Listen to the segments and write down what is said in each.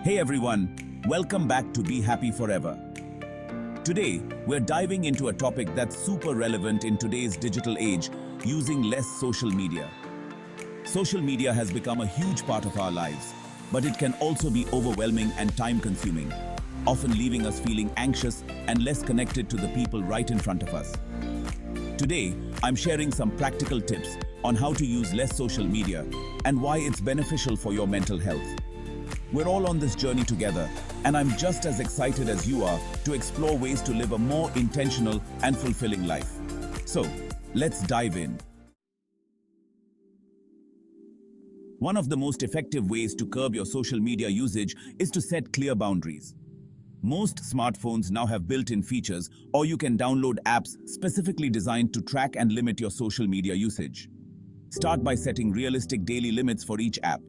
Hey everyone, welcome back to Be Happy Forever. Today, we're diving into a topic that's super relevant in today's digital age, using less social media. Social media has become a huge part of our lives, but it can also be overwhelming and time-consuming, often leaving us feeling anxious and less connected to the people right in front of us. Today, I'm sharing some practical tips on how to use less social media and why it's beneficial for your mental health. We're all on this journey together, and I'm just as excited as you are to explore ways to live a more intentional and fulfilling life. So, let's dive in. One of the most effective ways to curb your social media usage is to set clear boundaries. Most smartphones now have built-in features, or you can download apps specifically designed to track and limit your social media usage. Start by setting realistic daily limits for each app.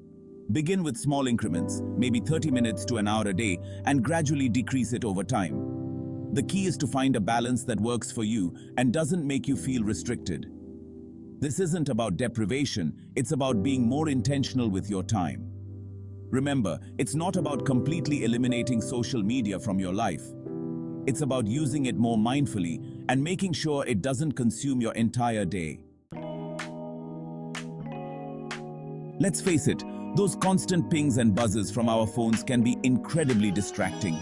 Begin with small increments, maybe 30 minutes to an hour a day, and gradually decrease it over time. The key is to find a balance that works for you and doesn't make you feel restricted. This isn't about deprivation, it's about being more intentional with your time. Remember, it's not about completely eliminating social media from your life. It's about using it more mindfully and making sure it doesn't consume your entire day. Let's face it, those constant pings and buzzes from our phones can be incredibly distracting.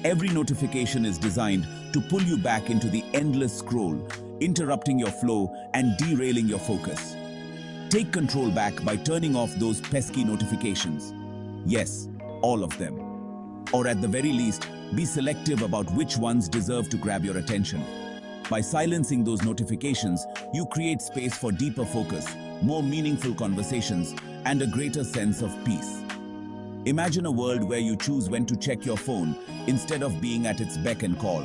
Every notification is designed to pull you back into the endless scroll, interrupting your flow and derailing your focus. Take control back by turning off those pesky notifications. Yes, all of them. Or at the very least, be selective about which ones deserve to grab your attention. By silencing those notifications, you create space for deeper focus, more meaningful conversations, and a greater sense of peace. Imagine a world where you choose when to check your phone instead of being at its beck and call.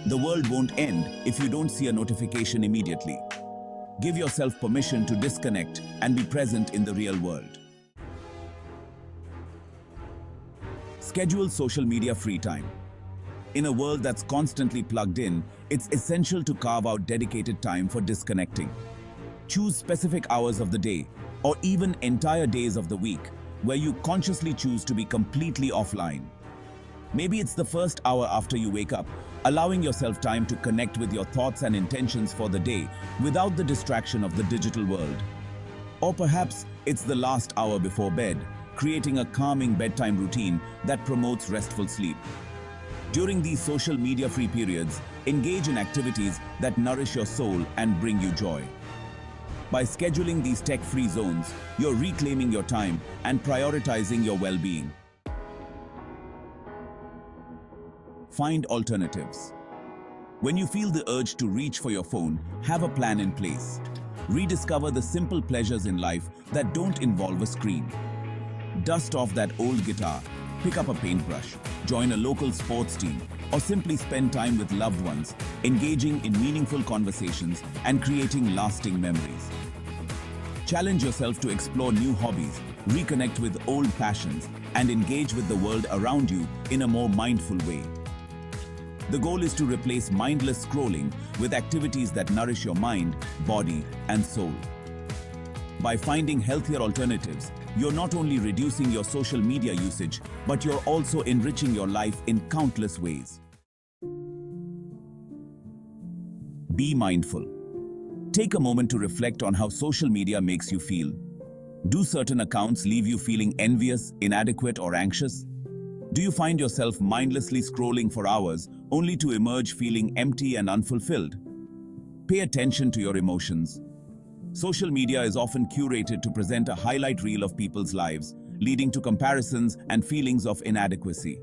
The world won't end if you don't see a notification immediately. Give yourself permission to disconnect and be present in the real world. Schedule social media free time. In a world that's constantly plugged in, it's essential to carve out dedicated time for disconnecting. Choose specific hours of the day, or even entire days of the week, where you consciously choose to be completely offline. Maybe it's the first hour after you wake up, allowing yourself time to connect with your thoughts and intentions for the day without the distraction of the digital world. Or perhaps it's the last hour before bed, creating a calming bedtime routine that promotes restful sleep. During these social media-free periods, engage in activities that nourish your soul and bring you joy. By scheduling these tech-free zones, you're reclaiming your time and prioritizing your well-being. Find alternatives. When you feel the urge to reach for your phone, have a plan in place. Rediscover the simple pleasures in life that don't involve a screen. Dust off that old guitar, pick up a paintbrush, join a local sports team, or simply spend time with loved ones, engaging in meaningful conversations and creating lasting memories. Challenge yourself to explore new hobbies, reconnect with old passions, and engage with the world around you in a more mindful way. The goal is to replace mindless scrolling with activities that nourish your mind, body, and soul. By finding healthier alternatives, you're not only reducing your social media usage, but you're also enriching your life in countless ways. Be mindful. Take a moment to reflect on how social media makes you feel. Do certain accounts leave you feeling envious, inadequate, or anxious? Do you find yourself mindlessly scrolling for hours only to emerge feeling empty and unfulfilled? Pay attention to your emotions. Social media is often curated to present a highlight reel of people's lives, leading to comparisons and feelings of inadequacy.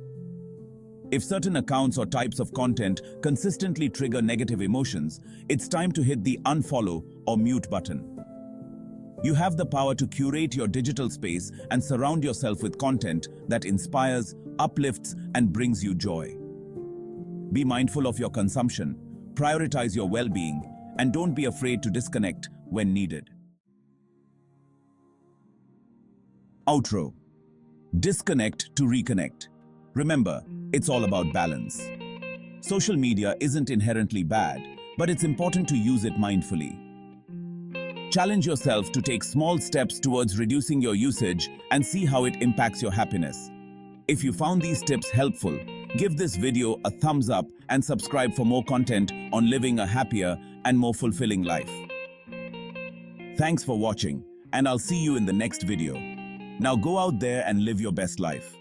If certain accounts or types of content consistently trigger negative emotions, it's time to hit the unfollow or mute button. You have the power to curate your digital space and surround yourself with content that inspires, uplifts, and brings you joy. Be mindful of your consumption, prioritize your well-being, and don't be afraid to disconnect when needed. Outro. Disconnect to reconnect. Remember, it's all about balance. Social media isn't inherently bad, but it's important to use it mindfully. Challenge yourself to take small steps towards reducing your usage and see how it impacts your happiness. If you found these tips helpful, give this video a thumbs up and subscribe for more content on living a happier and more fulfilling life. Thanks for watching, and I'll see you in the next video. Now go out there and live your best life.